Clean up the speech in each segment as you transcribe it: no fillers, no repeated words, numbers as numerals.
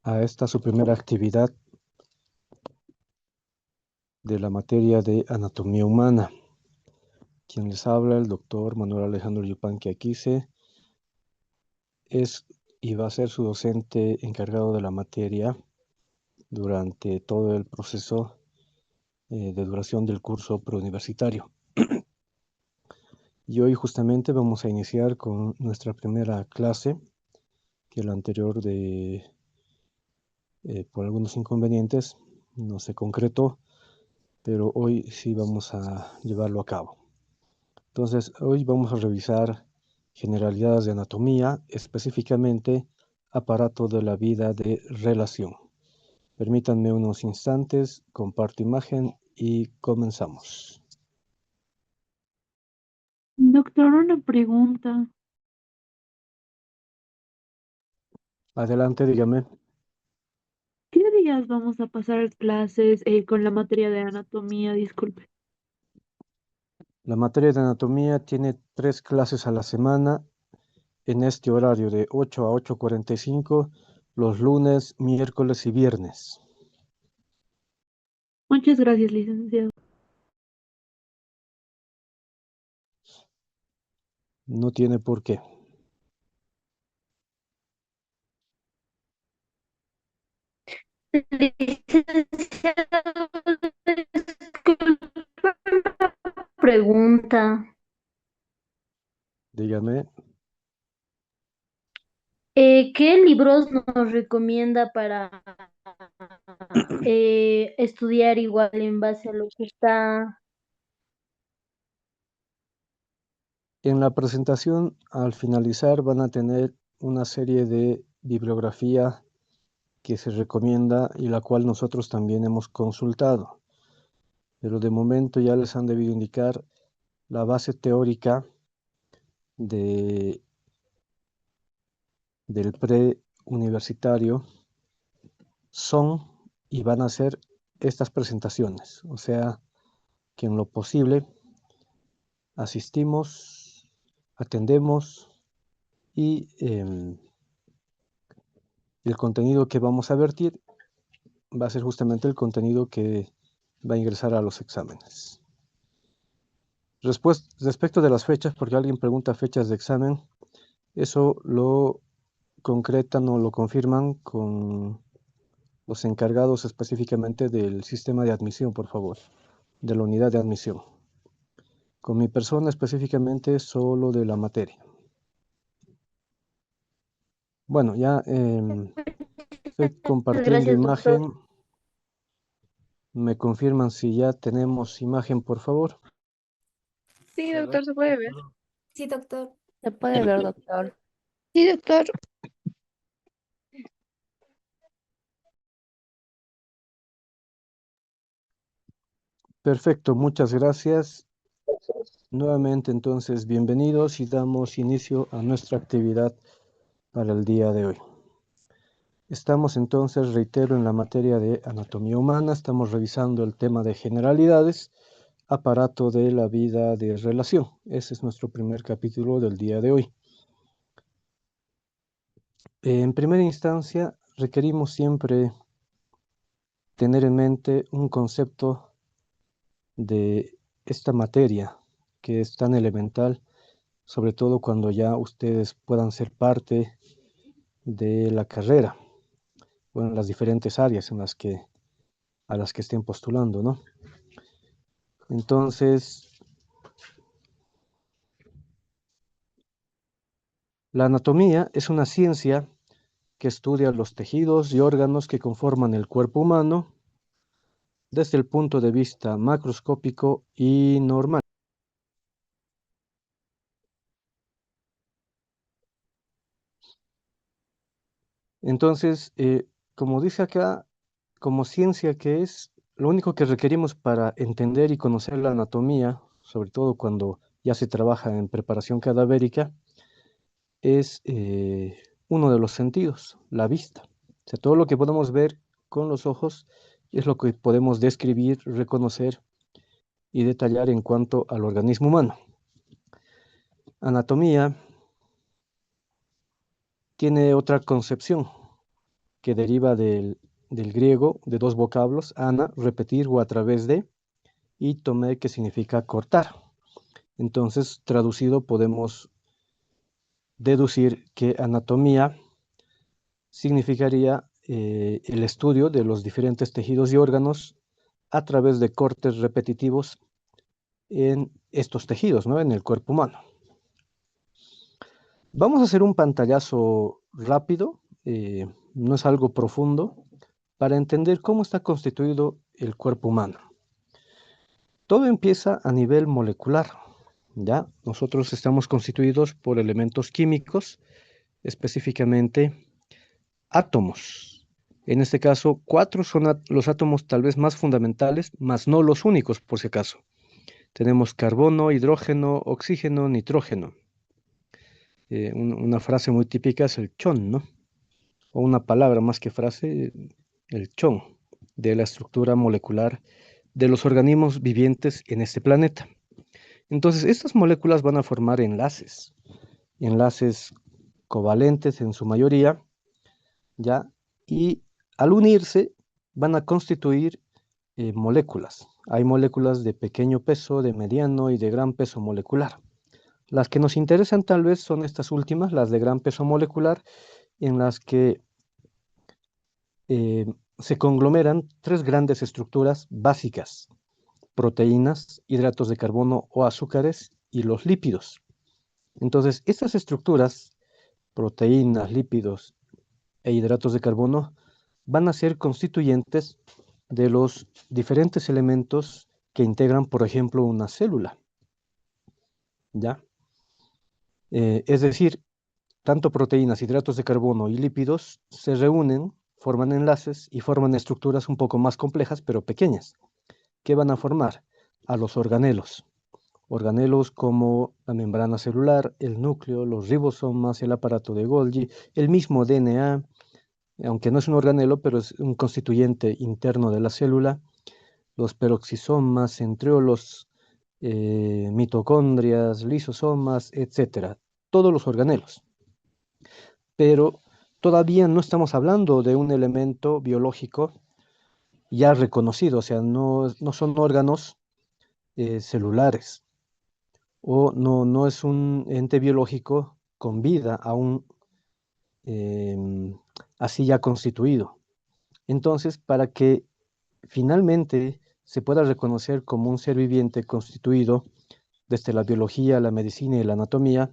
a esta su primera actividad de la materia de anatomía humana. Quien les habla, el doctor Manuel Alejandro Yupanqui Aquise, es y va a ser su docente encargado de la materia durante todo el proceso de duración del curso preuniversitario. Y hoy justamente vamos a iniciar con nuestra primera clase, que la anterior por algunos inconvenientes no se concretó, pero hoy sí vamos a llevarlo a cabo. Entonces, hoy vamos a revisar generalidades de anatomía, específicamente aparato de la vida de relación. Permítanme unos instantes, comparto imagen y comenzamos. Doctor, una pregunta. Adelante, dígame. ¿Qué días vamos a pasar clases con la materia de anatomía? Disculpe. La materia de anatomía tiene 3 clases a la semana en este horario de 8 a 8:45, los lunes, miércoles y viernes. Muchas gracias, licenciado. No tiene por qué. Licenciado, disculpa la pregunta. Dígame. ¿Qué libros nos recomienda para estudiar igual en base a lo que está? En la presentación, al finalizar, van a tener una serie de bibliografía que se recomienda y la cual nosotros también hemos consultado. Pero de momento ya les han debido indicar la base teórica de, del preuniversitario son y van a ser estas presentaciones. O sea, que en lo posible asistimos, atendemos y el contenido que vamos a vertir va a ser justamente el contenido que va a ingresar a los exámenes. Respecto de las fechas, porque alguien pregunta fechas de examen, eso lo concretan o lo confirman con los encargados específicamente del sistema de admisión, por favor, de la unidad de admisión. Con mi persona específicamente solo de la materia. Bueno, ya estoy compartiendo Gracias, doctor. imagen. ¿Me confirman si ya tenemos imagen, por favor? Sí, doctor, se puede ver. Sí, doctor. Se puede ver, doctor. Sí, doctor. Perfecto, muchas gracias. Nuevamente, entonces, bienvenidos y damos inicio a nuestra actividad para el día de hoy. Estamos entonces, reitero, en la materia de anatomía humana, estamos revisando el tema de generalidades, aparato de la vida de relación. Ese es nuestro primer capítulo del día de hoy. En primera instancia, requerimos siempre tener en mente un concepto de esta materia que es tan elemental, sobre todo cuando ya ustedes puedan ser parte de la carrera, o en las diferentes áreas a las que estén postulando, ¿no? Entonces, la anatomía es una ciencia que estudia los tejidos y órganos que conforman el cuerpo humano desde el punto de vista macroscópico y normal. Entonces, como dice acá, como ciencia que es, lo único que requerimos para entender y conocer la anatomía, sobre todo cuando ya se trabaja en preparación cadavérica, es uno de los sentidos, la vista. O sea, todo lo que podemos ver con los ojos es lo que podemos describir, reconocer y detallar en cuanto al organismo humano. Anatomía tiene otra concepción, que deriva del griego, de dos vocablos, ana, repetir o a través de, y tomé, que significa cortar. Entonces, traducido, podemos deducir que anatomía significaría el estudio de los diferentes tejidos y órganos a través de cortes repetitivos en estos tejidos, ¿no? En el cuerpo humano. Vamos a hacer un pantallazo rápido, no es algo profundo, para entender cómo está constituido el cuerpo humano. Todo empieza a nivel molecular, ¿ya? Nosotros estamos constituidos por elementos químicos, específicamente átomos. En este caso, 4 son los átomos tal vez más fundamentales, mas no los únicos, por si acaso. Tenemos carbono, hidrógeno, oxígeno, nitrógeno. Una frase muy típica es el chon, ¿no? O una palabra más que frase, el chon, de la estructura molecular de los organismos vivientes en este planeta. Entonces, estas moléculas van a formar enlaces covalentes en su mayoría, ¿ya? Y al unirse van a constituir moléculas. Hay moléculas de pequeño peso, de mediano y de gran peso molecular. Las que nos interesan tal vez son estas últimas, las de gran peso molecular, en las que se conglomeran 3 grandes estructuras básicas: proteínas, hidratos de carbono o azúcares y los lípidos. Entonces, estas estructuras, proteínas, lípidos e hidratos de carbono, van a ser constituyentes de los diferentes elementos que integran, por ejemplo, una célula, ¿ya? Es decir, tanto proteínas, hidratos de carbono y lípidos se reúnen, forman enlaces y forman estructuras un poco más complejas, pero pequeñas. ¿Qué van a formar? A los organelos. Organelos como la membrana celular, el núcleo, los ribosomas, el aparato de Golgi, el mismo DNA, aunque no es un organelo, pero es un constituyente interno de la célula, los peroxisomas, centriolos, mitocondrias, lisosomas, etc. Todos los organelos. Pero todavía no estamos hablando de un elemento biológico ya reconocido, o sea, no son órganos celulares, o no es un ente biológico con vida aún así ya constituido. Entonces, para que finalmente se pueda reconocer como un ser viviente constituido desde la biología, la medicina y la anatomía,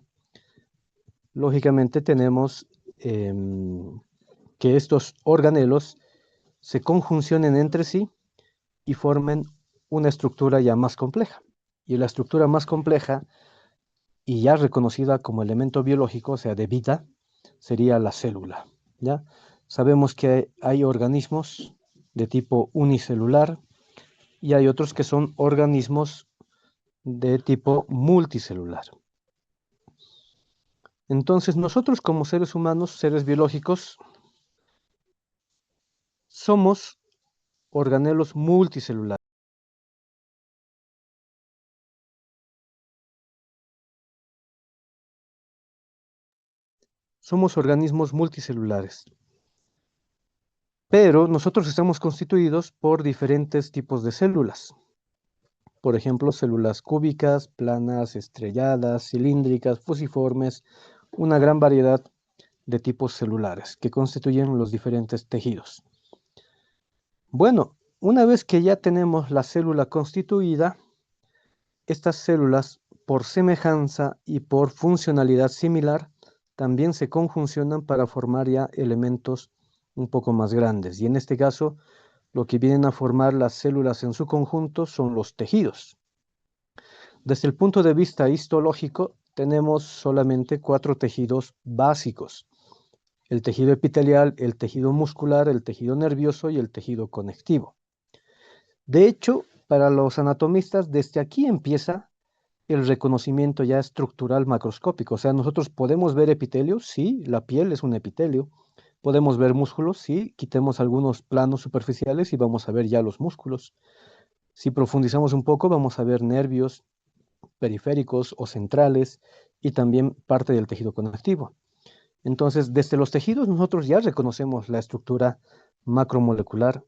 lógicamente tenemos que estos organelos se conjuncionen entre sí y formen una estructura ya más compleja. Y la estructura más compleja y ya reconocida como elemento biológico, o sea, de vida, sería la célula, ¿ya? Sabemos que hay organismos de tipo unicelular y hay otros que son organismos de tipo multicelular. Entonces, nosotros como seres humanos, seres biológicos, somos organelos multicelulares. Somos organismos multicelulares. Pero nosotros estamos constituidos por diferentes tipos de células. Por ejemplo, células cúbicas, planas, estrelladas, cilíndricas, fusiformes, una gran variedad de tipos celulares que constituyen los diferentes tejidos. Bueno, una vez que ya tenemos la célula constituida, estas células, por semejanza y por funcionalidad similar, también se conjuncionan para formar ya elementos un poco más grandes. Y en este caso, lo que vienen a formar las células en su conjunto son los tejidos. Desde el punto de vista histológico, tenemos solamente 4 tejidos básicos: el tejido epitelial, el tejido muscular, el tejido nervioso y el tejido conectivo. De hecho, para los anatomistas, desde aquí empieza el reconocimiento ya estructural macroscópico. O sea, nosotros podemos ver epitelio, sí, la piel es un epitelio. Podemos ver músculos, sí, quitemos algunos planos superficiales y vamos a ver ya los músculos. Si profundizamos un poco, vamos a ver nervios periféricos o centrales y también parte del tejido conectivo. Entonces, desde los tejidos nosotros ya reconocemos la estructura macromolecular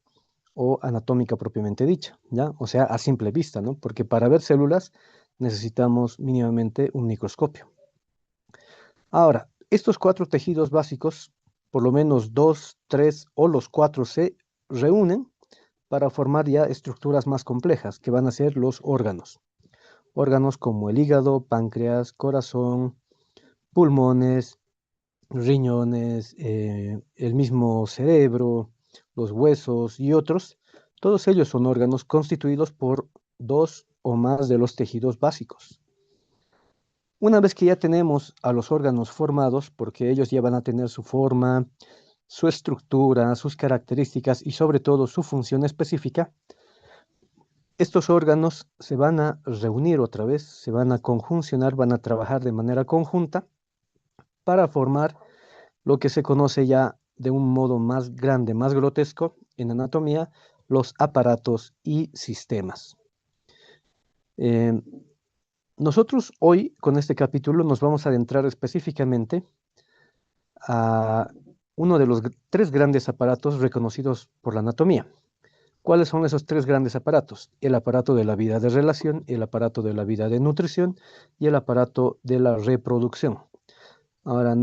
o anatómica propiamente dicha, ¿ya? O sea, a simple vista, ¿no? Porque para ver células necesitamos mínimamente un microscopio. Ahora, estos 4 tejidos básicos, por lo menos 2, 3 o los 4 se reúnen para formar ya estructuras más complejas, que van a ser los órganos. Órganos como el hígado, páncreas, corazón, pulmones, riñones, el mismo cerebro, los huesos y otros. Todos ellos son órganos constituidos por 2 o más de los tejidos básicos. Una vez que ya tenemos a los órganos formados, porque ellos ya van a tener su forma, su estructura, sus características y sobre todo su función específica, estos órganos se van a reunir otra vez, se van a conjuncionar, van a trabajar de manera conjunta para formar lo que se conoce ya de un modo más grande, más grotesco en anatomía, los aparatos y sistemas. Eh, Nosotros hoy con este capítulo nos vamos a adentrar específicamente a uno de los 3 grandes aparatos reconocidos por la anatomía. ¿Cuáles son esos 3 grandes aparatos? El aparato de la vida de relación, el aparato de la vida de nutrición y el aparato de la reproducción. Ahora,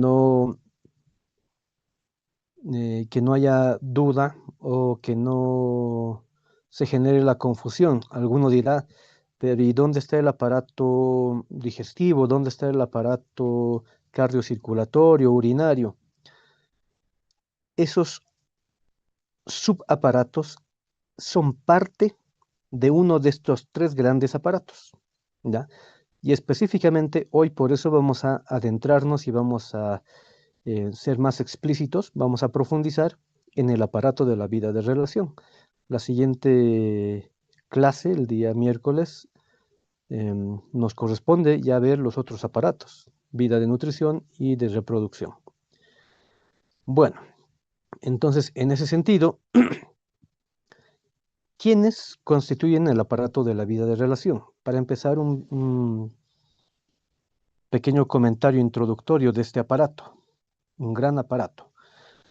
que no haya duda o que no se genere la confusión. Alguno dirá, pero ¿y dónde está el aparato digestivo? ¿Dónde está el aparato cardiocirculatorio, urinario? Esos subaparatos son parte de uno de estos 3 grandes aparatos, ¿ya? Y específicamente hoy por eso vamos a adentrarnos y vamos a ser más explícitos, vamos a profundizar en el aparato de la vida de relación. La siguiente clase, el día miércoles, nos corresponde ya ver los otros aparatos, vida de nutrición y de reproducción. Bueno, entonces, en ese sentido, ¿quiénes constituyen el aparato de la vida de relación? Para empezar, un pequeño comentario introductorio de este aparato, un gran aparato.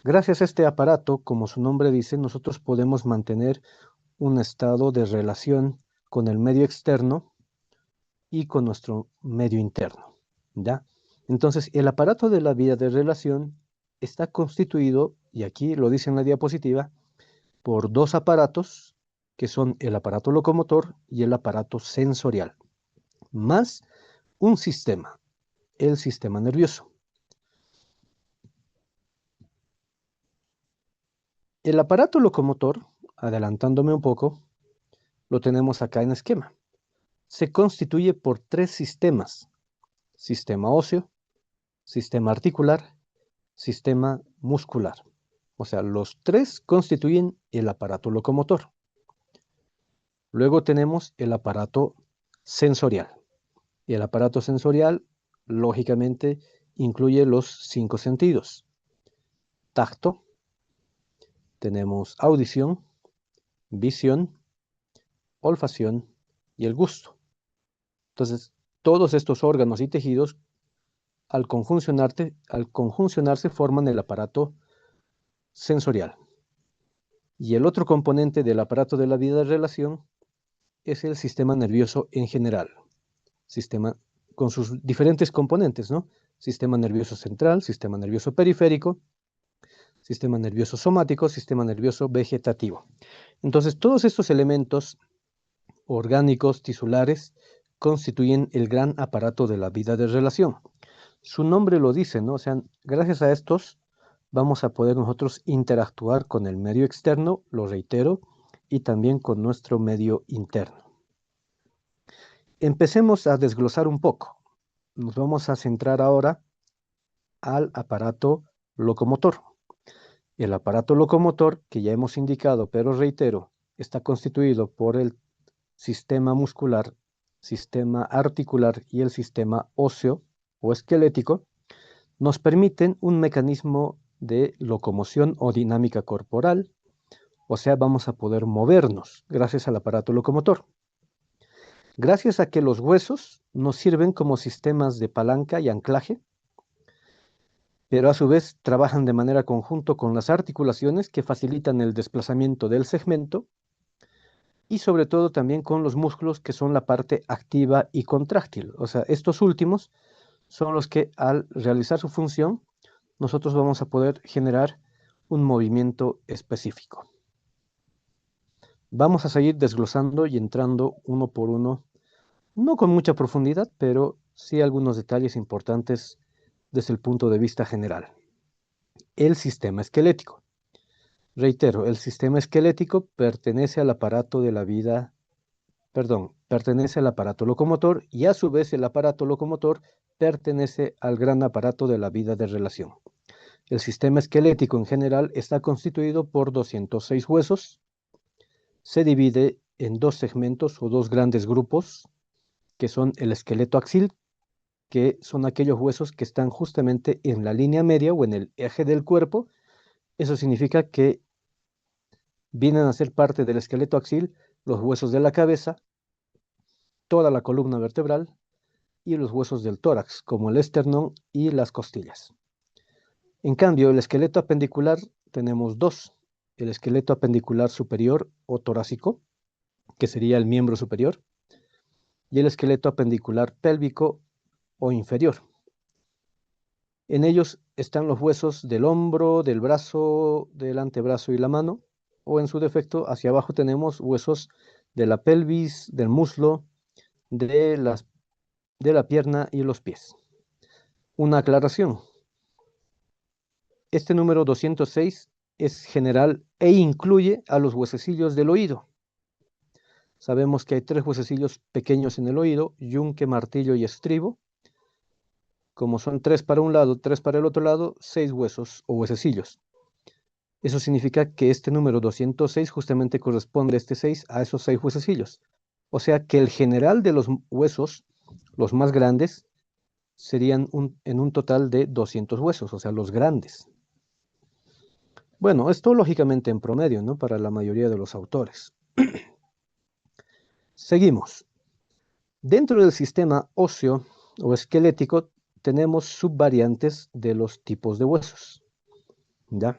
Gracias a este aparato, como su nombre dice, nosotros podemos mantener un estado de relación con el medio externo y con nuestro medio interno, ¿ya? Entonces, el aparato de la vida de relación está constituido, y aquí lo dice en la diapositiva, por 2 aparatos, que son el aparato locomotor y el aparato sensorial, más un sistema, el sistema nervioso. El aparato locomotor, adelantándome un poco, lo tenemos acá en esquema. Se constituye por 3 sistemas: sistema óseo, sistema articular, sistema muscular. O sea, los 3 constituyen el aparato locomotor. Luego tenemos el aparato sensorial. Y el aparato sensorial, lógicamente, incluye los 5 sentidos: tacto, tenemos audición, visión, olfacción y el gusto. Entonces, todos estos órganos y tejidos, al conjuncionarse, forman el aparato sensorial. Y el otro componente del aparato de la vida de relación es el sistema nervioso en general, sistema con sus diferentes componentes, ¿no? Sistema nervioso central, sistema nervioso periférico, sistema nervioso somático, sistema nervioso vegetativo. Entonces, todos estos elementos orgánicos, tisulares, constituyen el gran aparato de la vida de relación. Su nombre lo dice, ¿no? O sea, gracias a estos vamos a poder nosotros interactuar con el medio externo, lo reitero, y también con nuestro medio interno. Empecemos a desglosar un poco. Nos vamos a centrar ahora al aparato locomotor. El aparato locomotor, que ya hemos indicado, pero reitero, está constituido por el sistema muscular, sistema articular y el sistema óseo o esquelético, nos permiten un mecanismo de locomoción o dinámica corporal, o sea, vamos a poder movernos gracias al aparato locomotor. Gracias a que los huesos nos sirven como sistemas de palanca y anclaje, pero a su vez trabajan de manera conjunta con las articulaciones que facilitan el desplazamiento del segmento y sobre todo también con los músculos que son la parte activa y contráctil. O sea, estos últimos son los que al realizar su función, nosotros vamos a poder generar un movimiento específico. Vamos a seguir desglosando y entrando uno por uno, no con mucha profundidad, pero sí algunos detalles importantes desde el punto de vista general. El sistema esquelético. Reitero, el sistema esquelético pertenece al aparato de la vida, pertenece al aparato locomotor y a su vez el aparato locomotor pertenece al gran aparato de la vida de relación. El sistema esquelético en general está constituido por 206 huesos. Se divide en dos segmentos o dos grandes grupos, que son el esqueleto axil, que son aquellos huesos que están justamente en la línea media o en el eje del cuerpo. Eso significa que vienen a ser parte del esqueleto axil los huesos de la cabeza, toda la columna vertebral y los huesos del tórax, como el esternón y las costillas. En cambio, el esqueleto apendicular tenemos dos. El esqueleto apendicular superior o torácico, que sería el miembro superior, y el esqueleto apendicular pélvico o inferior. En ellos están los huesos del hombro, del brazo, del antebrazo y la mano, o en su defecto, hacia abajo tenemos huesos de la pelvis, del muslo, de la pierna y los pies. Una aclaración. Este número 206 es general e incluye a los huesecillos del oído. Sabemos que hay 3 huesecillos pequeños en el oído: yunque, martillo y estribo. Como son 3 para un lado, 3 para el otro lado, 6 huesos o huesecillos. Eso significa que este número 206 justamente corresponde a esos 6 huesecillos. O sea que el general de los huesos, los más grandes, serían en un total de 200 huesos, o sea, los grandes. Bueno, esto lógicamente en promedio, ¿no? Para la mayoría de los autores. Seguimos. Dentro del sistema óseo o esquelético tenemos subvariantes de los tipos de huesos. ¿Ya?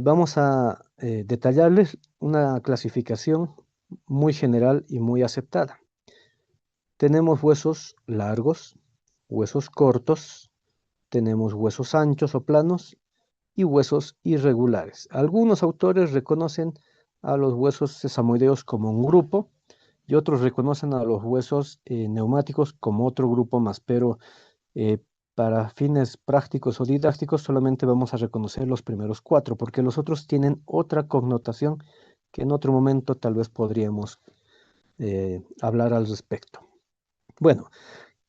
Vamos a detallarles una clasificación muy general y muy aceptada. Tenemos huesos largos, huesos cortos, tenemos huesos anchos o planos y huesos irregulares. Algunos autores reconocen a los huesos sesamoideos como un grupo y otros reconocen a los huesos neumáticos como otro grupo más, pero para fines prácticos o didácticos solamente vamos a reconocer los primeros 4, porque los otros tienen otra connotación que en otro momento tal vez podríamos hablar al respecto. Bueno,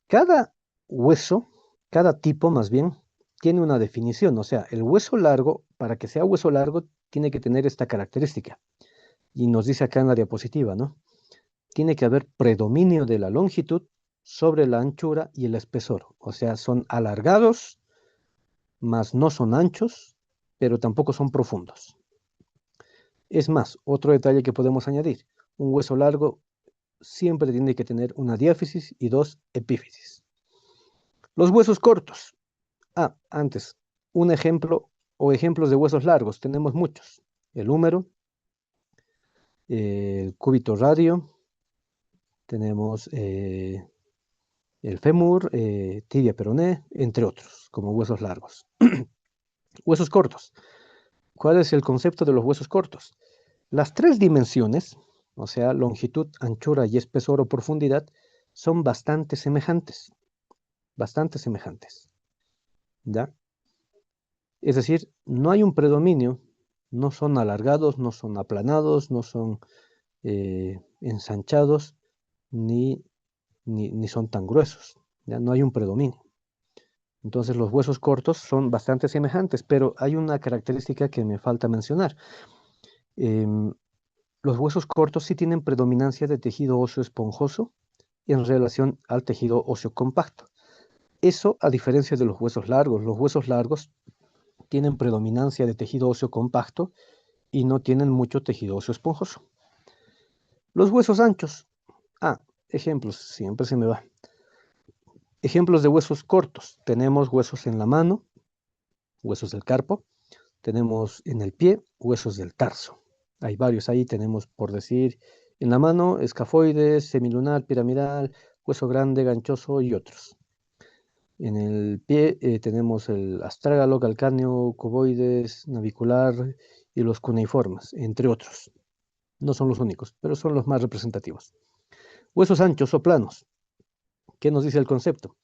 cada hueso, cada tipo más bien, tiene una definición. O sea, el hueso largo, para que sea hueso largo, tiene que tener esta característica. Y nos dice acá en la diapositiva, ¿no? Tiene que haber predominio de la longitud sobre la anchura y el espesor. O sea, son alargados, mas no son anchos, pero tampoco son profundos. Es más, otro detalle que podemos añadir: un hueso largo siempre tiene que tener una diáfisis y 2 epífisis. Los huesos cortos. Antes, un ejemplo o ejemplos de huesos largos. Tenemos muchos: el húmero, el cúbito radio, tenemos el fémur, tibia peroné, entre otros, como huesos largos. Huesos cortos. ¿Cuál es el concepto de los huesos cortos? Las 3 dimensiones, o sea, longitud, anchura y espesor o profundidad, son bastante semejantes. Bastante semejantes. ¿Ya? Es decir, no hay un predominio, no son alargados, no son aplanados, no son ensanchados, ni son tan gruesos. ¿Ya? No hay un predominio. Entonces los huesos cortos son bastante semejantes, pero hay una característica que me falta mencionar. Los huesos cortos sí tienen predominancia de tejido óseo esponjoso en relación al tejido óseo compacto. Eso a diferencia de los huesos largos. Los huesos largos tienen predominancia de tejido óseo compacto y no tienen mucho tejido óseo esponjoso. Los huesos anchos. Ejemplos, siempre se me va. Ejemplos de huesos cortos. Tenemos huesos en la mano, huesos del carpo. Tenemos en el pie huesos del tarso. Hay varios ahí, tenemos por decir, en la mano, escafoides, semilunar, piramidal, hueso grande, ganchoso y otros. En el pie tenemos el astrágalo, calcáneo, cuboides, navicular y los cuneiformes, entre otros. No son los únicos, pero son los más representativos. Huesos anchos o planos. ¿Qué nos dice el concepto?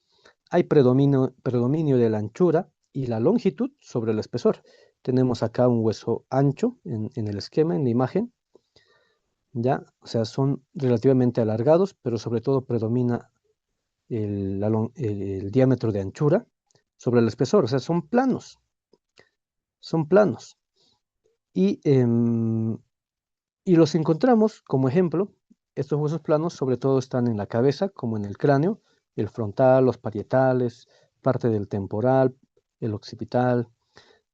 Hay predominio de la anchura y la longitud sobre el espesor. Tenemos acá un hueso ancho en el esquema, en la imagen, ¿ya? O sea, son relativamente alargados, pero sobre todo predomina el diámetro de anchura sobre el espesor, o sea, son planos, son planos. Y los encontramos como ejemplo, estos huesos planos sobre todo están en la cabeza, como en el cráneo, el frontal, los parietales, parte del temporal, el occipital,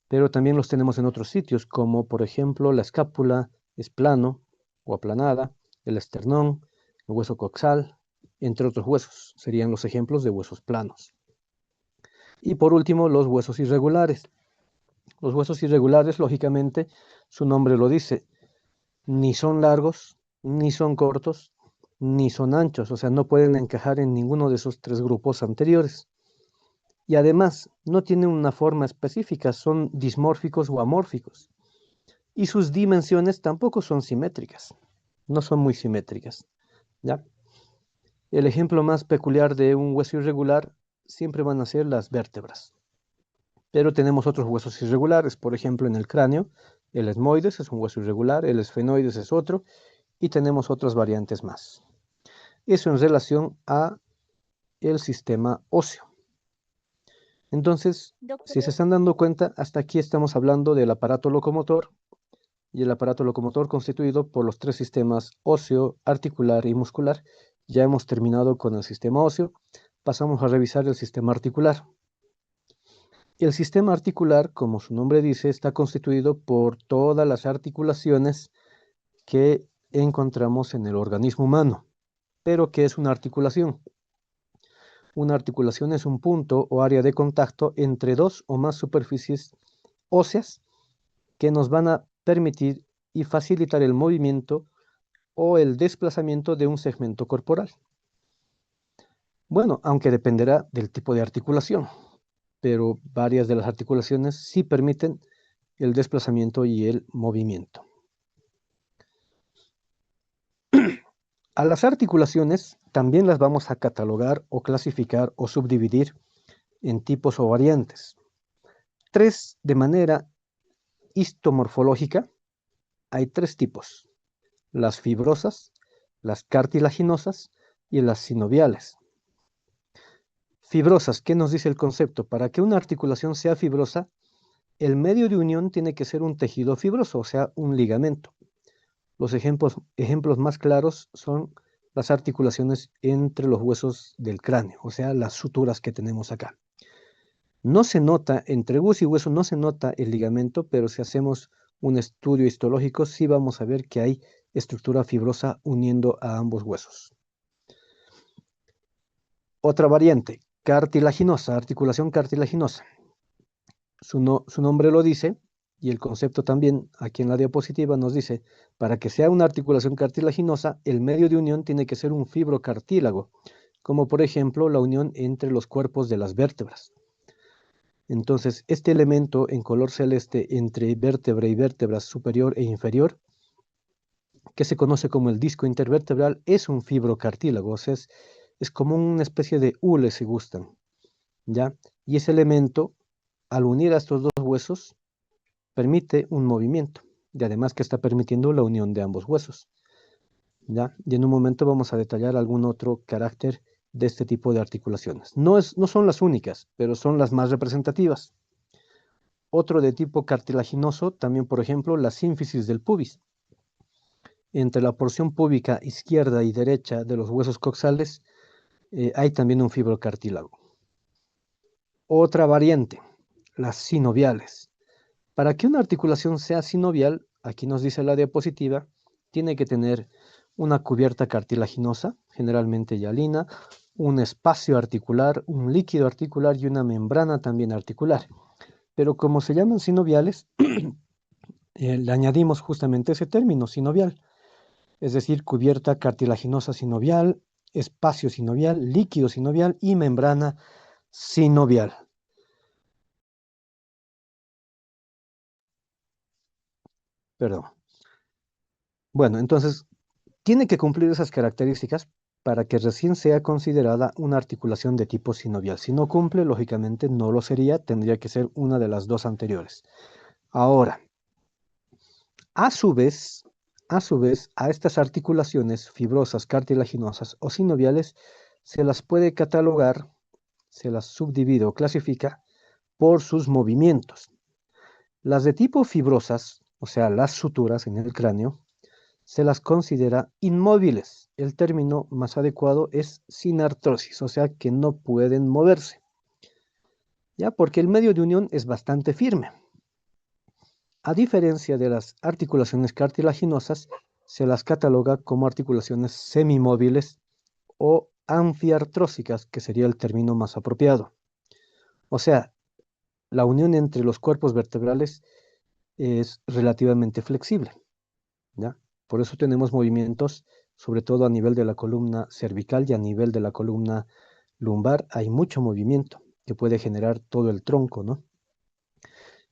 pero también los tenemos en otros sitios, como por ejemplo la escápula es plano o aplanada, el esternón, el hueso coxal, entre otros huesos, serían los ejemplos de huesos planos. Y por último, los huesos irregulares. Los huesos irregulares, lógicamente, su nombre lo dice, ni son largos, ni son cortos, ni son anchos, o sea, no pueden encajar en ninguno de esos tres grupos anteriores. Y además, no tienen una forma específica, son dismórficos o amórficos. Y sus dimensiones tampoco son simétricas, no son muy simétricas, ¿ya? El ejemplo más peculiar de un hueso irregular siempre van a ser las vértebras. Pero tenemos otros huesos irregulares, por ejemplo, en el cráneo, el esmoides es un hueso irregular, el esfenoides es otro, y tenemos otras variantes más. Eso en relación a el sistema óseo. Entonces, si se están dando cuenta, hasta aquí estamos hablando del aparato locomotor, y el aparato locomotor constituido por los tres sistemas óseo, articular y muscular. Ya hemos terminado con el sistema óseo, pasamos a revisar el sistema articular. El sistema articular, como su nombre dice, está constituido por todas las articulaciones que encontramos en el organismo humano. Pero, ¿qué es una articulación? Una articulación es un punto o área de contacto entre dos o más superficies óseas que nos van a permitir y facilitar el movimiento o el desplazamiento de un segmento corporal. Bueno, aunque dependerá del tipo de articulación, pero varias de las articulaciones sí permiten el desplazamiento y el movimiento. A las articulaciones también las vamos a catalogar o clasificar o subdividir en tipos o variantes. Tres de manera histomorfológica, hay tres tipos: las fibrosas, las cartilaginosas y las sinoviales. Fibrosas, ¿qué nos dice el concepto? Para que una articulación sea fibrosa, el medio de unión tiene que ser un tejido fibroso, o sea, un ligamento. Los ejemplos más claros son las articulaciones entre los huesos del cráneo, o sea, las suturas que tenemos acá. No se nota, entre hueso y hueso no se nota el ligamento, pero si hacemos un estudio histológico, sí vamos a ver que hay estructura fibrosa uniendo a ambos huesos. Otra variante, cartilaginosa, articulación cartilaginosa. Su nombre lo dice, y el concepto también aquí en la diapositiva nos dice, para que sea una articulación cartilaginosa, el medio de unión tiene que ser un fibrocartílago, como por ejemplo la unión entre los cuerpos de las vértebras. Entonces, este elemento en color celeste entre vértebra y vértebra superior e inferior, que se conoce como el disco intervertebral, es un fibrocartílago, o sea, es como una especie de hule, si gustan, ¿ya? Y ese elemento, al unir a estos dos huesos, permite un movimiento, y además que está permitiendo la unión de ambos huesos, ¿ya? Y en un momento vamos a detallar algún otro carácter de este tipo de articulaciones. No son las únicas, pero son las más representativas. Otro de tipo cartilaginoso, también por ejemplo, la sínfisis del pubis. Entre la porción púbica izquierda y derecha de los huesos coxales hay también un fibrocartílago. Otra variante, las sinoviales. Para que una articulación sea sinovial, aquí nos dice la diapositiva, tiene que tener una cubierta cartilaginosa, generalmente hialina, un espacio articular, un líquido articular y una membrana también articular. pero como se llaman sinoviales, le añadimos justamente ese término, sinovial, es decir, cubierta cartilaginosa sinovial, espacio sinovial, líquido sinovial y membrana sinovial. Perdón. Bueno, entonces, tiene que cumplir esas características para que recién sea considerada una articulación de tipo sinovial. Si no cumple, lógicamente no lo sería, tendría que ser una de las dos anteriores. Ahora, a su vez, a estas articulaciones fibrosas, cartilaginosas o sinoviales se las puede catalogar, se las subdivide o clasifica por sus movimientos. Las de tipo fibrosas, o sea, las suturas en el cráneo, se las considera inmóviles. El término más adecuado es sin artrosis, o sea que no pueden moverse, ¿ya? Porque el medio de unión es bastante firme. A diferencia de las articulaciones cartilaginosas, se las cataloga como articulaciones semimóviles o anfiartrósicas, que sería el término más apropiado. O sea, la unión entre los cuerpos vertebrales es relativamente flexible, ¿ya? Por eso tenemos movimientos, sobre todo a nivel de la columna cervical y a nivel de la columna lumbar, hay mucho movimiento que puede generar todo el tronco, ¿no?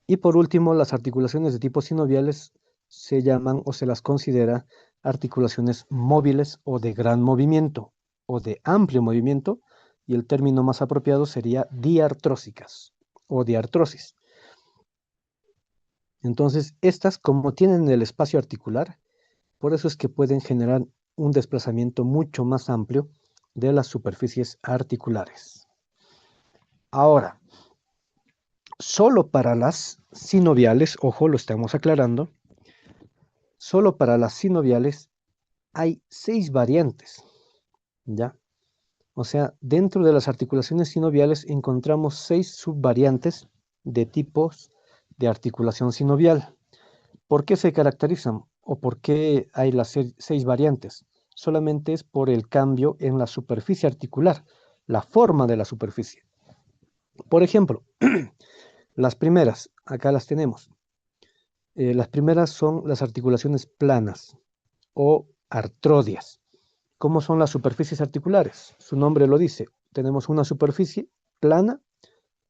Y por último, las articulaciones de tipo sinoviales se llaman o se las considera articulaciones móviles o de gran movimiento o de amplio movimiento, y el término más apropiado sería diartrósicas o diartrosis. Entonces, estas, como tienen el espacio articular, por eso es que pueden generar un desplazamiento mucho más amplio de las superficies articulares. Ahora, solo para las sinoviales, ojo, lo estamos aclarando, solo para las sinoviales hay 6 variantes, ¿ya? O sea, dentro de las articulaciones sinoviales encontramos 6 subvariantes de tipos de articulación sinovial. ¿Por qué se caracterizan o por qué hay las 6 variantes? Solamente es por el cambio en la superficie articular, la forma de la superficie. Por ejemplo, las primeras, acá las tenemos. Las primeras son las articulaciones planas o artrodias. ¿Cómo son las superficies articulares? Su nombre lo dice. Tenemos una superficie plana,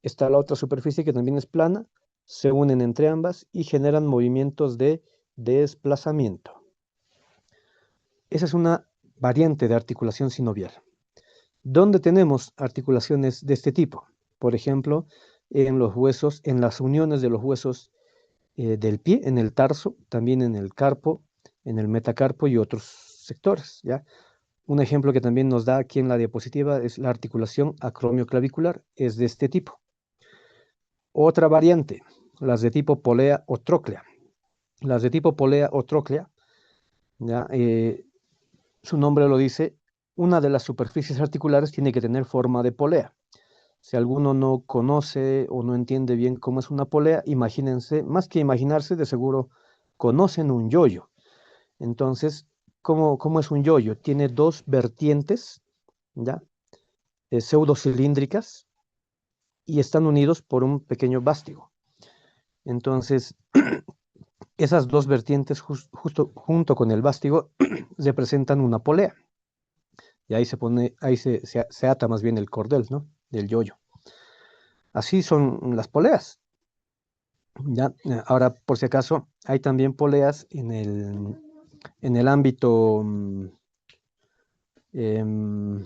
está la otra superficie que también es plana, se unen entre ambas y generan movimientos de desplazamiento. Esa es una variante de articulación sinovial. ¿Dónde tenemos articulaciones de este tipo? Por ejemplo, en los huesos, en las uniones de los huesos del pie, en el tarso, también en el carpo, en el metacarpo y otros sectores, ¿ya? Un ejemplo que también nos da aquí en la diapositiva es la articulación acromioclavicular, es de este tipo. Otra variante, las de tipo polea o tróclea. Las de tipo polea o tróclea, ¿ya? Su nombre lo dice, una de las superficies articulares tiene que tener forma de polea. Si alguno no conoce o no entiende bien cómo es una polea, imagínense, más que imaginarse, de seguro conocen un yoyo. Entonces, ¿cómo es un yoyo? Tiene 2 vertientes, ¿ya? Pseudocilíndricas y están unidos por un pequeño vástago. Entonces, esas 2 vertientes justo junto con el vástago representan una polea. Y ahí se pone, ahí se ata más bien el cordel, ¿no? Del yoyo. Así son las poleas. Ya, ahora, por si acaso, hay también poleas en el ámbito em,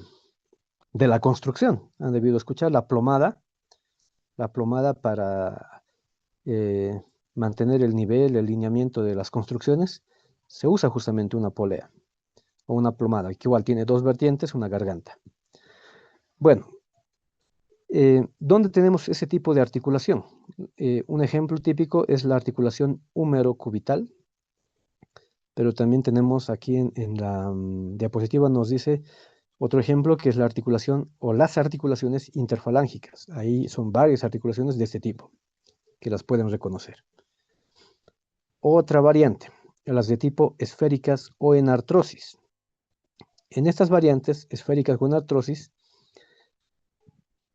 de la construcción. Han debido escuchar la plomada para eh, mantener el nivel, el lineamiento de las construcciones, se usa justamente una polea o una plomada, que igual tiene 2 vertientes, una garganta. Bueno, ¿dónde tenemos ese tipo de articulación? Un ejemplo típico es la articulación húmero-cubital, pero también tenemos aquí en la diapositiva nos dice otro ejemplo que es la articulación o las articulaciones interfalángicas. Ahí son varias articulaciones de este tipo que las pueden reconocer. Otra variante, las de tipo esféricas o en artrosis. En estas variantes esféricas o en artrosis,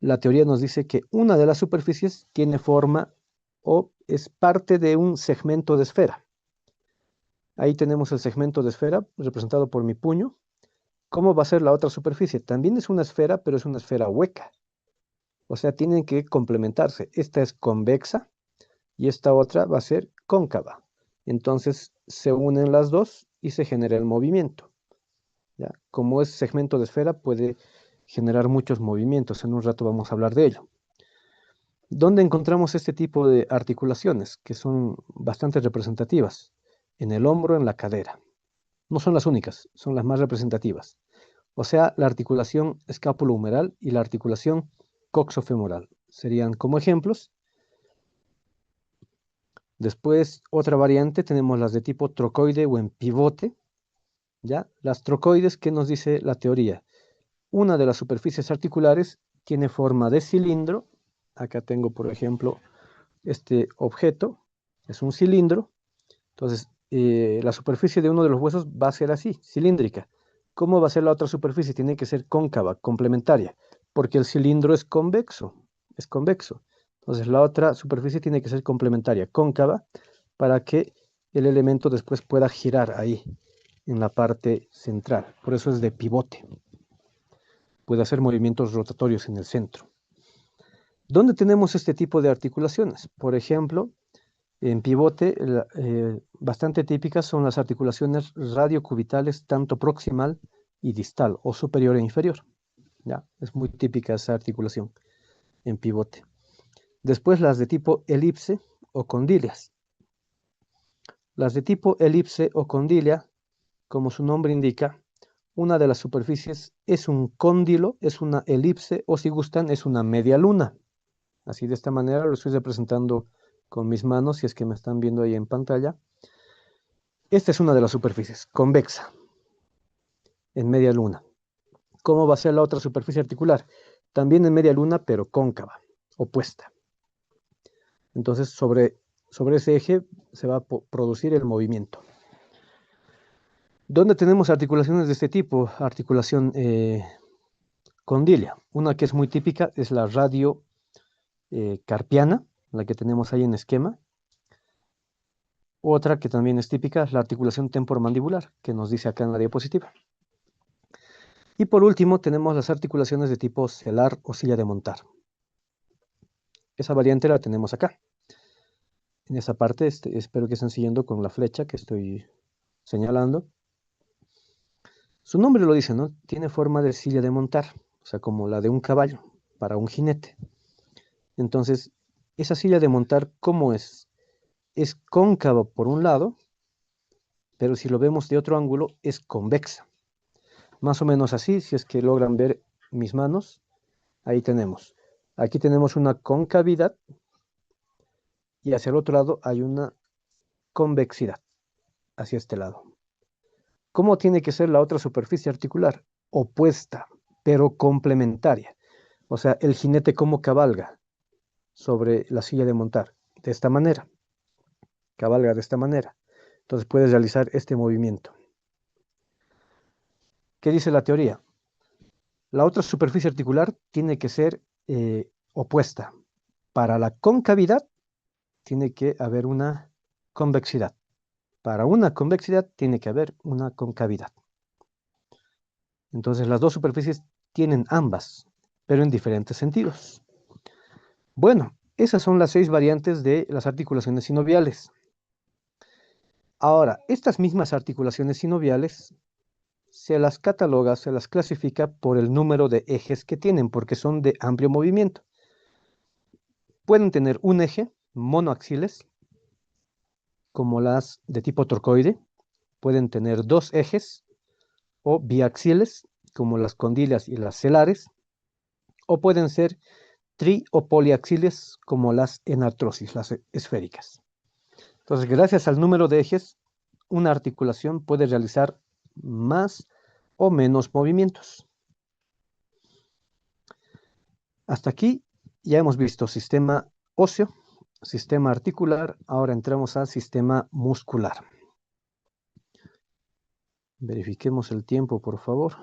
la teoría nos dice que una de las superficies tiene forma o es parte de un segmento de esfera. Ahí tenemos el segmento de esfera representado por mi puño. ¿Cómo va a ser la otra superficie? También es una esfera, pero es una esfera hueca. O sea, tienen que complementarse. Esta es convexa y esta otra va a ser cóncava. Entonces se unen las dos y se genera el movimiento. ¿Ya? Como es segmento de esfera, puede generar muchos movimientos. En un rato vamos a hablar de ello. ¿Dónde encontramos este tipo de articulaciones que son bastante representativas? En el hombro, en la cadera. No son las únicas, son las más representativas. O sea, la articulación escápulo-humeral y la articulación coxofemoral. Serían como ejemplos. Después, otra variante, tenemos las de tipo trocoide o en pivote. ¿Ya? Las trocoides, ¿qué nos dice la teoría? Una de las superficies articulares tiene forma de cilindro. Acá tengo, por ejemplo, este objeto. Es un cilindro. Entonces, la superficie de uno de los huesos va a ser así, cilíndrica. ¿Cómo va a ser la otra superficie? Tiene que ser cóncava, complementaria, porque el cilindro es convexo, es convexo. Entonces, la otra superficie tiene que ser complementaria, cóncava, para que el elemento después pueda girar ahí, en la parte central. Por eso es de pivote. Puede hacer movimientos rotatorios en el centro. ¿Dónde tenemos este tipo de articulaciones? Por ejemplo, en pivote, bastante típicas son las articulaciones radiocubitales, tanto proximal y distal, o superior e inferior. ¿Ya? Es muy típica esa articulación en pivote. Después las de tipo elipse o condilias. Las de tipo elipse o condilia, como su nombre indica, una de las superficies es un cóndilo, es una elipse, o si gustan, es una media luna. Así de esta manera lo estoy representando con mis manos, si es que me están viendo ahí en pantalla. Esta es una de las superficies, convexa, en media luna. ¿Cómo va a ser la otra superficie articular? También en media luna, pero cóncava, opuesta. Entonces, sobre ese eje se va a producir el movimiento. ¿Dónde tenemos articulaciones de este tipo? Articulación condilia. Una que es muy típica es la radio carpiana, la que tenemos ahí en esquema. Otra que también es típica es la articulación temporomandibular, que nos dice acá en la diapositiva. Y por último tenemos las articulaciones de tipo celar o silla de montar. Esa variante la tenemos acá. En esa parte espero que estén siguiendo con la flecha que estoy señalando. Su nombre lo dice, ¿no? Tiene forma de silla de montar, o sea, como la de un caballo, para un jinete. Entonces, esa silla de montar, ¿cómo es? Es cóncava por un lado, pero si lo vemos de otro ángulo, es convexa. Más o menos así, si es que logran ver mis manos, ahí tenemos. Aquí tenemos una concavidad y hacia el otro lado hay una convexidad, hacia este lado. ¿Cómo tiene que ser la otra superficie articular? Opuesta, pero complementaria. O sea, el jinete cómo cabalga sobre la silla de montar. De esta manera. Cabalga de esta manera. Entonces puedes realizar este movimiento. ¿Qué dice la teoría? La otra superficie articular tiene que ser opuesta. Para la concavidad tiene que haber una convexidad. Para una convexidad tiene que haber una concavidad. Entonces las dos superficies tienen ambas, pero en diferentes sentidos. Bueno, esas son las 6 variantes de las articulaciones sinoviales. Ahora, estas mismas articulaciones sinoviales se las cataloga, se las clasifica por el número de ejes que tienen, porque son de amplio movimiento. Pueden tener un eje, monoaxiles, como las de tipo torcoide. Pueden tener 2 ejes, o biaxiles, como las condilias y las celares. O pueden ser tri o poliaxiles, como las enartrosis, las esféricas. Entonces, gracias al número de ejes, una articulación puede realizar más o menos movimientos. Hasta aquí ya hemos visto sistema óseo, sistema articular, ahora entramos al sistema muscular. Verifiquemos el tiempo, por favor.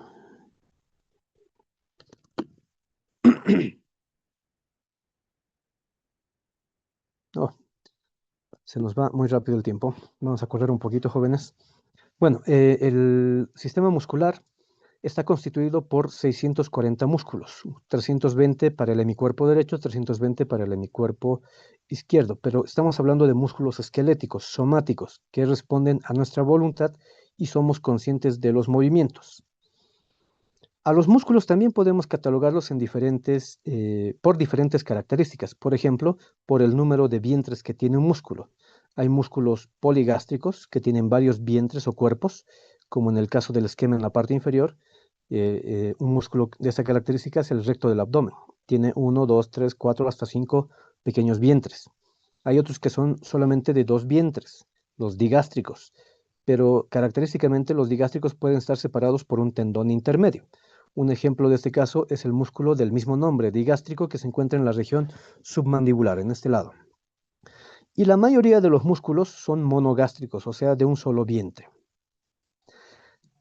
Oh, Se nos va muy rápido el tiempo. Vamos a correr un poquito, jóvenes. Bueno, el sistema muscular está constituido por 640 músculos, 320 para el hemicuerpo derecho, 320 para el hemicuerpo izquierdo, pero estamos hablando de músculos esqueléticos, somáticos, que responden a nuestra voluntad y somos conscientes de los movimientos. A los músculos también podemos catalogarlos en por diferentes características. Por ejemplo, por el número de vientres que tiene un músculo. Hay músculos poligástricos que tienen varios vientres o cuerpos, como en el caso del esquema en la parte inferior. Un músculo de esta característica es el recto del abdomen. Tiene 1, 2, 3, 4, hasta 5 pequeños vientres. Hay otros que son solamente de 2 vientres, los digástricos, pero característicamente los digástricos pueden estar separados por un tendón intermedio. Un ejemplo de este caso es el músculo del mismo nombre, digástrico, que se encuentra en la región submandibular, en este lado. Y la mayoría de los músculos son monogástricos, o sea, de un solo vientre.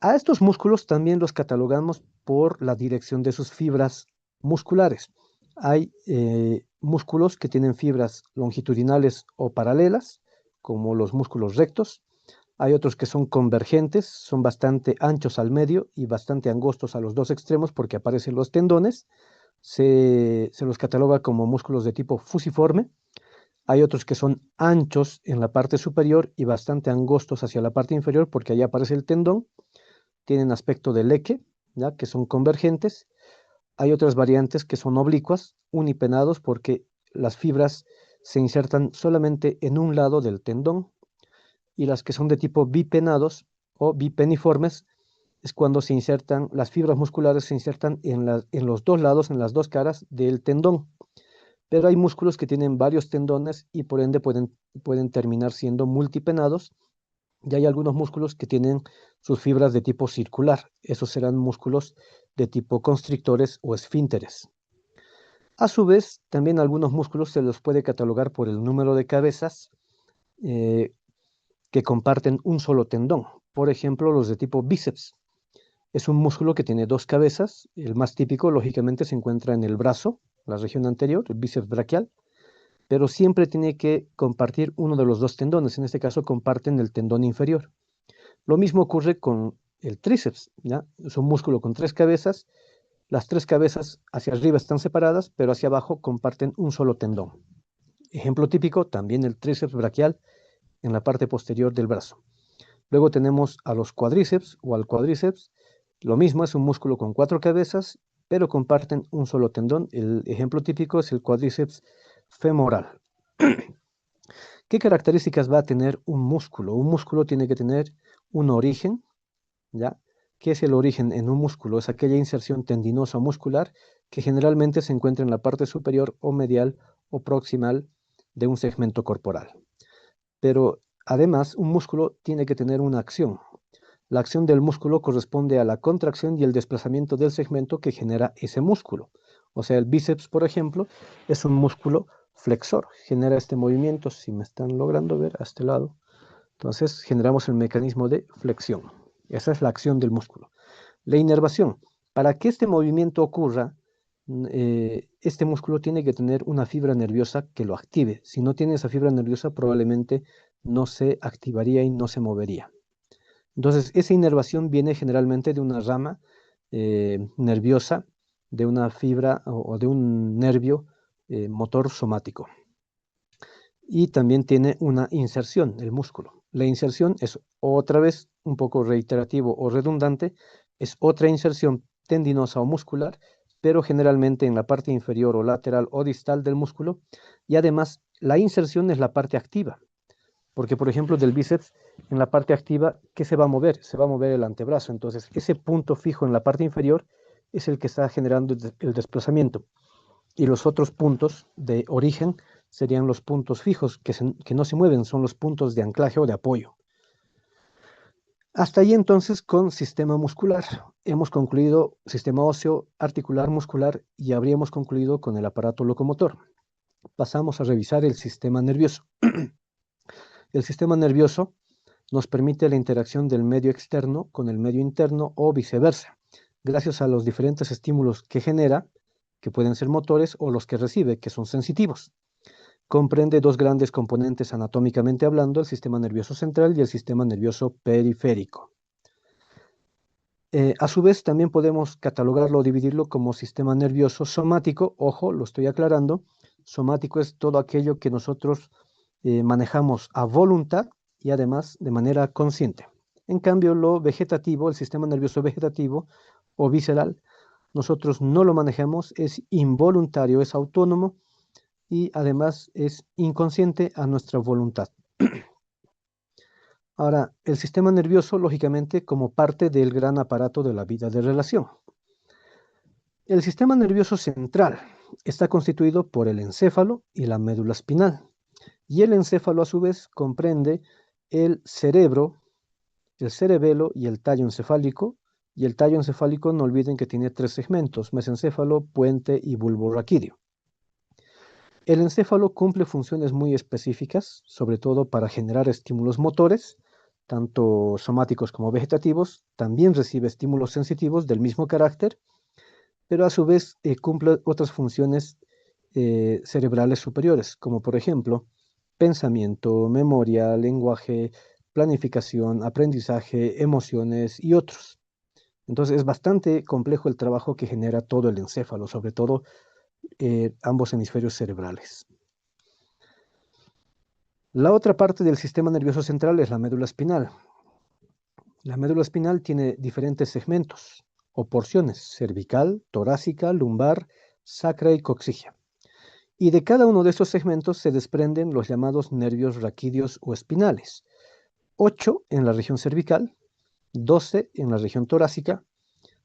A estos músculos también los catalogamos por la dirección de sus fibras musculares. Hay músculos que tienen fibras longitudinales o paralelas, como los músculos rectos. Hay otros que son convergentes, son bastante anchos al medio y bastante angostos a los dos extremos porque aparecen los tendones. Se los cataloga como músculos de tipo fusiforme. Hay otros que son anchos en la parte superior y bastante angostos hacia la parte inferior porque ahí aparece el tendón. Tienen aspecto de leque, ¿ya? Que son convergentes. Hay otras variantes que son oblicuas, unipenados, porque las fibras se insertan solamente en un lado del tendón. Y las que son de tipo bipenados o bipeniformes es cuando se insertan, las fibras musculares se insertan en los dos lados, en las dos caras del tendón. Pero hay músculos que tienen varios tendones y por ende pueden terminar siendo multipenados. Y hay algunos músculos que tienen sus fibras de tipo circular. Esos serán músculos de tipo constrictores o esfínteres. A su vez, también algunos músculos se los puede catalogar por el número de cabezas que comparten un solo tendón. Por ejemplo, los de tipo bíceps. Es un músculo que tiene 2 cabezas. El más típico, lógicamente, se encuentra en el brazo, la región anterior, el bíceps braquial, pero siempre tiene que compartir uno de los 2 tendones. En este caso, comparten el tendón inferior. Lo mismo ocurre con el tríceps, ¿ya? Es un músculo con 3 cabezas. Las 3 cabezas hacia arriba están separadas, pero hacia abajo comparten un solo tendón. Ejemplo típico, también el tríceps braquial en la parte posterior del brazo. Luego tenemos a los cuádriceps o al cuádriceps. Lo mismo, es un músculo con 4 cabezas, pero comparten un solo tendón. El ejemplo típico es el cuádriceps femoral. ¿Qué características va a tener un músculo? Un músculo tiene que tener un origen, ¿ya? ¿Qué es el origen en un músculo? Es aquella inserción tendinosa muscular que generalmente se encuentra en la parte superior o medial o proximal de un segmento corporal. Pero además, un músculo tiene que tener una acción. La acción del músculo corresponde a la contracción y el desplazamiento del segmento que genera ese músculo. O sea, el bíceps, por ejemplo, es un músculo flexor. Genera este movimiento, si me están logrando ver a este lado. Entonces, generamos el mecanismo de flexión. Esa es la acción del músculo. La inervación. Para que este movimiento ocurra, este músculo tiene que tener una fibra nerviosa que lo active. Si no tiene esa fibra nerviosa, probablemente no se activaría y no se movería. Entonces, esa inervación viene generalmente de una rama nerviosa, de una fibra o de un nervio motor somático. Y también tiene una inserción, el músculo. La inserción es otra vez un poco reiterativo o redundante, es otra inserción tendinosa o muscular, pero generalmente en la parte inferior o lateral o distal del músculo. Y además, la inserción es la parte activa. Porque, por ejemplo, del bíceps, en la parte activa, ¿qué se va a mover? Se va a mover el antebrazo. Entonces, ese punto fijo en la parte inferior es el que está generando el desplazamiento. Y los otros puntos de origen serían los puntos fijos, que no se mueven, son los puntos de anclaje o de apoyo. Hasta ahí entonces con sistema muscular. Hemos concluido sistema óseo, articular, muscular y habríamos concluido con el aparato locomotor. Pasamos a revisar el sistema nervioso. El sistema nervioso nos permite la interacción del medio externo con el medio interno o viceversa, gracias a los diferentes estímulos que genera, que pueden ser motores, o los que recibe, que son sensitivos. comprende dos grandes componentes anatómicamente hablando, el sistema nervioso central y el sistema nervioso periférico. A su vez, también podemos catalogarlo o dividirlo como sistema nervioso somático. Ojo, lo estoy aclarando. Somático es todo aquello que nosotros manejamos a voluntad y además de manera consciente. En cambio, lo vegetativo, el sistema nervioso vegetativo o visceral, nosotros no lo manejamos, es involuntario, es autónomo y además es inconsciente a nuestra voluntad. Ahora, el sistema nervioso, lógicamente, como parte del gran aparato de la vida de relación. El sistema nervioso central está constituido por el encéfalo y la médula espinal. Y el encéfalo, a su vez, comprende el cerebro, el cerebelo y el tallo encefálico. Y el tallo encefálico, no olviden que tiene tres segmentos: mesencéfalo, puente y bulbo raquídeo. El encéfalo cumple funciones muy específicas, sobre todo para generar estímulos motores, tanto somáticos como vegetativos. También recibe estímulos sensitivos del mismo carácter, pero a su vez cumple otras funciones cerebrales superiores, como por ejemplo pensamiento, memoria, lenguaje, planificación, aprendizaje, emociones y otros. Entonces es bastante complejo el trabajo que genera todo el encéfalo, sobre todo ambos hemisferios cerebrales. La otra parte del sistema nervioso central es la médula espinal. La médula espinal tiene diferentes segmentos o porciones: cervical, torácica, lumbar, sacra y coxígea. Y de cada uno de estos segmentos se desprenden los llamados nervios raquídeos o espinales: 8 en la región cervical, 12 en la región torácica,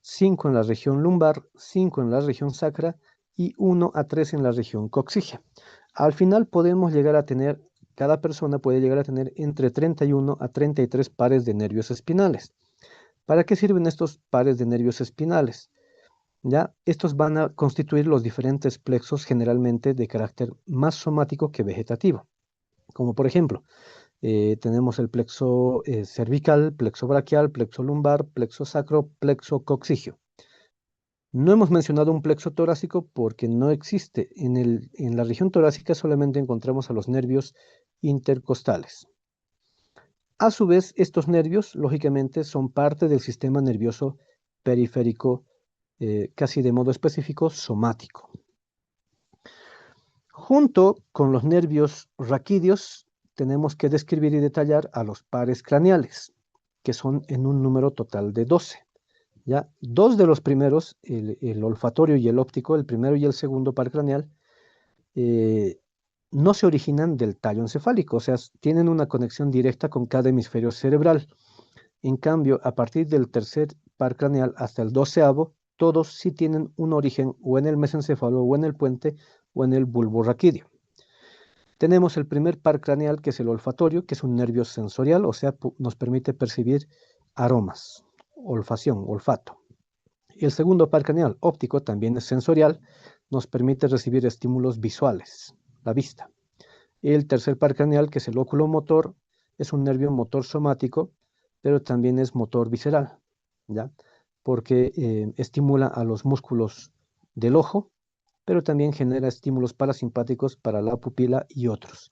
5 en la región lumbar, 5 en la región sacra y 1 a 3 en la región coxígea. Al final podemos llegar a tener, cada persona puede llegar a tener entre 31 a 33 pares de nervios espinales. ¿Para qué sirven estos pares de nervios espinales? ¿Ya? Estos van a constituir los diferentes plexos, generalmente de carácter más somático que vegetativo. Como por ejemplo, tenemos el plexo cervical, plexo braquial, plexo lumbar, plexo sacro, plexo coxígeo. No hemos mencionado un plexo torácico porque no existe. En la región torácica solamente encontramos a los nervios intercostales. A su vez, estos nervios, lógicamente, son parte del sistema nervioso periférico, casi de modo específico, somático. Junto con los nervios raquídeos, tenemos que describir y detallar a los pares craneales, que son en un número total de 12. ¿Ya? Dos de los primeros, el olfatorio y el óptico, el primero y el segundo par craneal, no se originan del tallo encefálico, o sea, tienen una conexión directa con cada hemisferio cerebral. En cambio, a partir del tercer par craneal hasta el 12º, todos sí tienen un origen o en el mesencéfalo, o en el puente, o en el bulbo raquídeo. Tenemos el primer par craneal, que es el olfatorio, que es un nervio sensorial, o sea, nos permite percibir aromas, olfacción, olfato. El segundo par craneal, óptico, también es sensorial, nos permite recibir estímulos visuales, la vista. El tercer par craneal, que es el oculomotor, es un nervio motor somático, pero también es motor visceral, ¿ya? Porque estimula a los músculos del ojo, pero también genera estímulos parasimpáticos para la pupila y otros.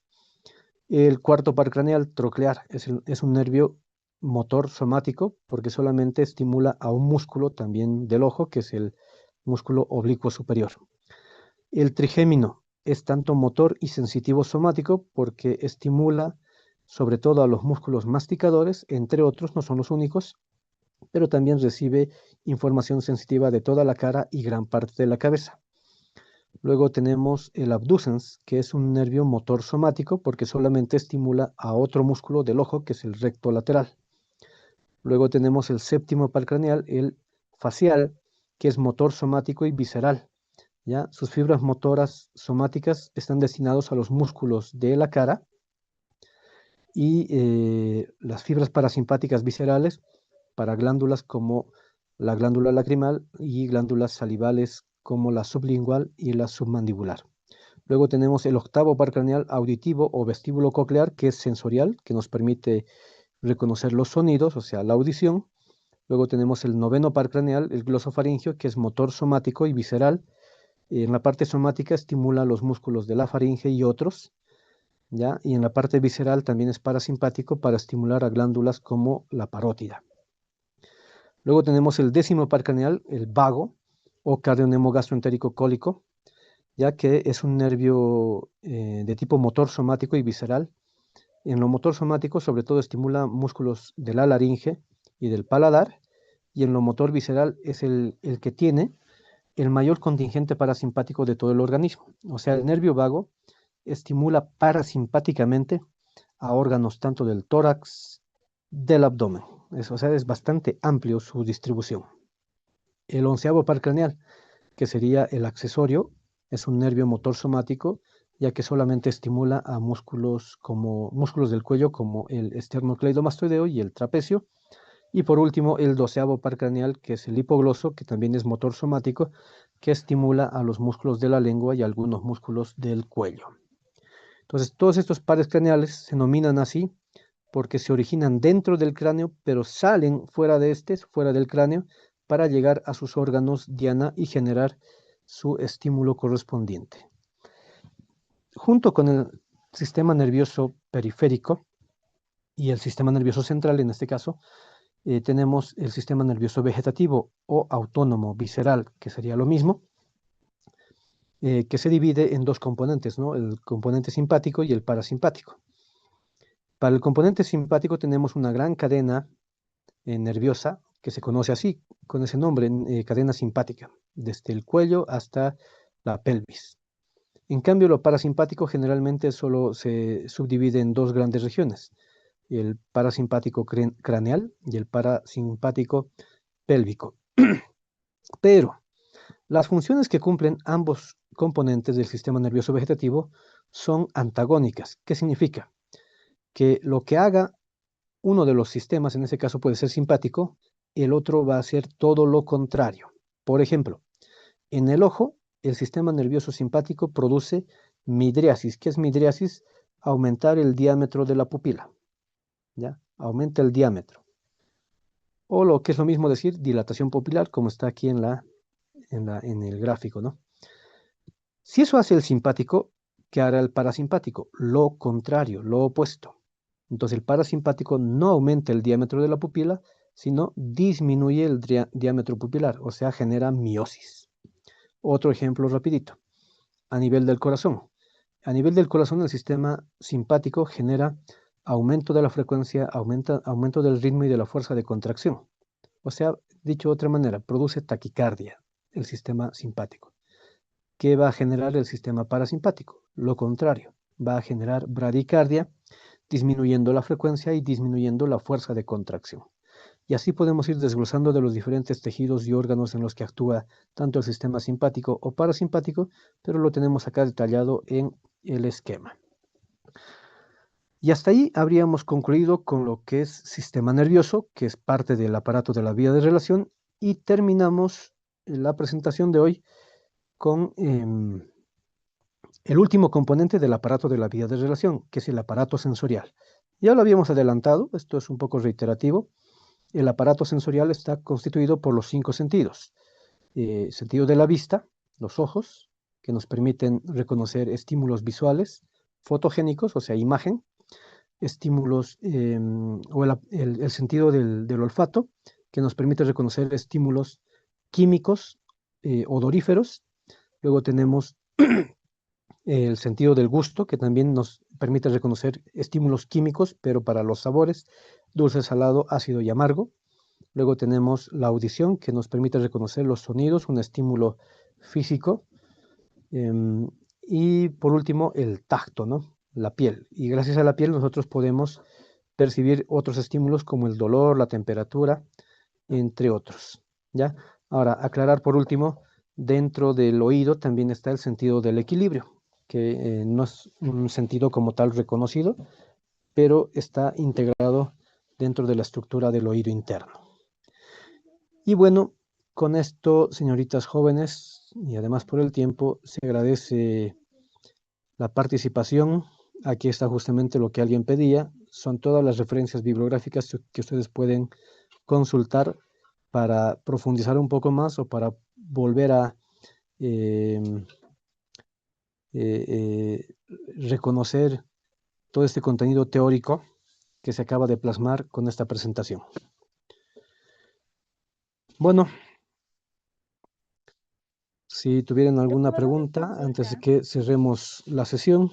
El cuarto par craneal, troclear, es un nervio motor somático porque solamente estimula a un músculo también del ojo, que es el músculo oblicuo superior. El trigémino es tanto motor y sensitivo somático porque estimula sobre todo a los músculos masticadores, entre otros, no son los únicos, pero también recibe información sensitiva de toda la cara y gran parte de la cabeza. Luego tenemos el abducens, que es un nervio motor somático porque solamente estimula a otro músculo del ojo, que es el recto lateral. Luego tenemos el séptimo par craneal, el facial, que es motor somático y visceral. ¿Ya? Sus fibras motoras somáticas están destinados a los músculos de la cara y las fibras parasimpáticas viscerales para glándulas como la glándula lacrimal y glándulas salivales como la sublingual y la submandibular. Luego tenemos el octavo par craneal auditivo o vestíbulo coclear, que es sensorial, que nos permite reconocer los sonidos, o sea, la audición. Luego tenemos el noveno par craneal, el glosofaringio, que es motor somático y visceral. En la parte somática estimula los músculos de la faringe y otros. ¿ya? Y en la parte visceral también es parasimpático para estimular a glándulas como la parótida. Luego tenemos el décimo par craneal, el vago o cardionemo gastroentérico cólico, ya que es un nervio de tipo motor somático y visceral. En lo motor somático, sobre todo, estimula músculos de la laringe y del paladar, y en lo motor visceral es el que tiene el mayor contingente parasimpático de todo el organismo. O sea, el nervio vago estimula parasimpáticamente a órganos tanto del tórax, del abdomen. O sea, es bastante amplio su distribución. El onceavo par craneal, que sería el accesorio, es un nervio motor somático, ya que solamente estimula a músculos del cuello como el esternocleidomastoideo y el trapecio. Y por último, el doceavo par craneal, que es el hipogloso, que también es motor somático, que estimula a los músculos de la lengua y algunos músculos del cuello. Entonces, todos estos pares craneales se denominan así porque se originan dentro del cráneo, pero salen fuera del cráneo, para llegar a sus órganos diana y generar su estímulo correspondiente. Junto con el sistema nervioso periférico y el sistema nervioso central, en este caso, tenemos el sistema nervioso vegetativo o autónomo visceral, que sería lo mismo, que se divide en dos componentes, ¿no? El componente simpático y el parasimpático. Para el componente simpático tenemos una gran cadena nerviosa que se conoce así, con ese nombre, cadena simpática, desde el cuello hasta la pelvis. En cambio, lo parasimpático generalmente solo se subdivide en dos grandes regiones, el parasimpático craneal y el parasimpático pélvico. Pero las funciones que cumplen ambos componentes del sistema nervioso vegetativo son antagónicas. ¿Qué significa? Que lo que haga uno de los sistemas, en ese caso puede ser simpático, el otro va a hacer todo lo contrario. Por ejemplo, en el ojo, el sistema nervioso simpático produce midriasis. ¿Qué es midriasis? Aumentar el diámetro de la pupila, ¿ya? Aumenta el diámetro. O lo que es lo mismo decir dilatación pupilar, como está aquí en el gráfico, ¿no? Si eso hace el simpático, ¿qué hará el parasimpático? Lo contrario, lo opuesto. Entonces el parasimpático no aumenta el diámetro de la pupila, sino disminuye el diámetro pupilar, o sea, genera miosis. Otro ejemplo rapidito. A nivel del corazón. A nivel del corazón, el sistema simpático genera aumento de la frecuencia, aumento del ritmo y de la fuerza de contracción. O sea, dicho de otra manera, produce taquicardia el sistema simpático. ¿Qué va a generar el sistema parasimpático? Lo contrario, va a generar bradicardia, disminuyendo la frecuencia y disminuyendo la fuerza de contracción. Y así podemos ir desglosando de los diferentes tejidos y órganos en los que actúa tanto el sistema simpático o parasimpático, pero lo tenemos acá detallado en el esquema. Y hasta ahí habríamos concluido con lo que es sistema nervioso, que es parte del aparato de la vía de relación, y terminamos la presentación de hoy con el último componente del aparato de la vía de relación, que es el aparato sensorial. Ya lo habíamos adelantado, esto es un poco reiterativo. El aparato sensorial está constituido por los 5 sentidos. Sentido de la vista, los ojos, que nos permiten reconocer estímulos visuales, fotogénicos, o sea, imagen, estímulos, o el sentido del olfato, que nos permite reconocer estímulos químicos, odoríferos. Luego tenemos el sentido del gusto, que también nos permite reconocer estímulos químicos, pero para los sabores, dulce, salado, ácido y amargo. Luego tenemos la audición, que nos permite reconocer los sonidos, un estímulo físico. Y por último, el tacto, ¿no? La piel. Y gracias a la piel nosotros podemos percibir otros estímulos como el dolor, la temperatura, entre otros, ¿ya? Ahora, aclarar por último, dentro del oído también está el sentido del equilibrio, que no es un sentido como tal reconocido, pero está integrado dentro de la estructura del oído interno. Y bueno, con esto, señoritas jóvenes, y además por el tiempo, se agradece la participación. Aquí está justamente lo que alguien pedía. Son todas las referencias bibliográficas que ustedes pueden consultar para profundizar un poco más o para volver a eh, reconocer todo este contenido teórico que se acaba de plasmar con esta presentación. Bueno, si tuvieran alguna Doctor, una pregunta antes de consulta. que cerremos la sesión,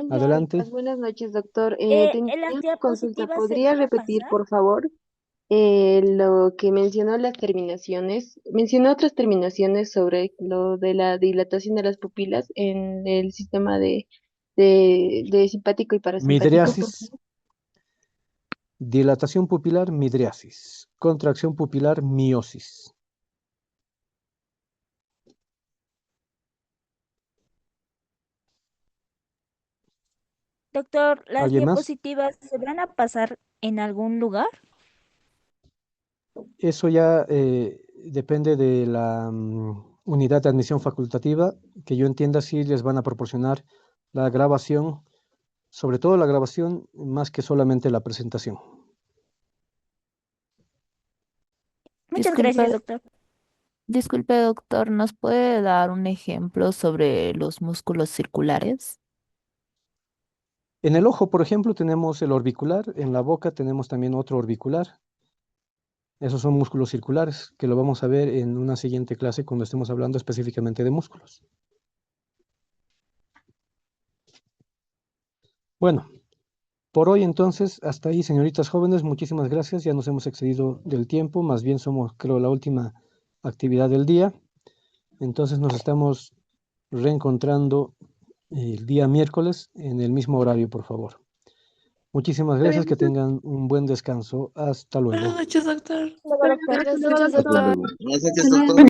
adelante. Buenas noches, doctor. Tenía En las una consulta. diapositivas se ¿Podría van a repetir, pasar. por favor, lo que mencionó las terminaciones? Mencionó otras terminaciones sobre lo de la dilatación de las pupilas en el sistema de simpático y parasimpático, por Midriasis, favor. dilatación pupilar, midriasis, contracción pupilar, miosis. Doctor, ¿las ¿Alguien más? diapositivas se van a pasar en algún lugar? Eso ya depende de la unidad de admisión facultativa, que yo entienda si les van a proporcionar la grabación, sobre todo la grabación, más que solamente la presentación. Muchas gracias, doctor. Disculpe, doctor, ¿nos puede dar un ejemplo sobre los músculos circulares? En el ojo, por ejemplo, tenemos el orbicular, en la boca tenemos también otro orbicular. Esos son músculos circulares, que lo vamos a ver en una siguiente clase cuando estemos hablando específicamente de músculos. Bueno, por hoy entonces, hasta ahí, señoritas jóvenes, muchísimas gracias. Ya nos hemos excedido del tiempo, más bien somos, creo, la última actividad del día. Entonces nos estamos reencontrando el día miércoles en el mismo horario, por favor. Muchísimas gracias, que tengan un buen descanso. Hasta luego. Buenas noches, doctor. Luego, doctor. Buenas Luego, noches, doctor. doctor. Buenas noches, Hasta luego. doctor.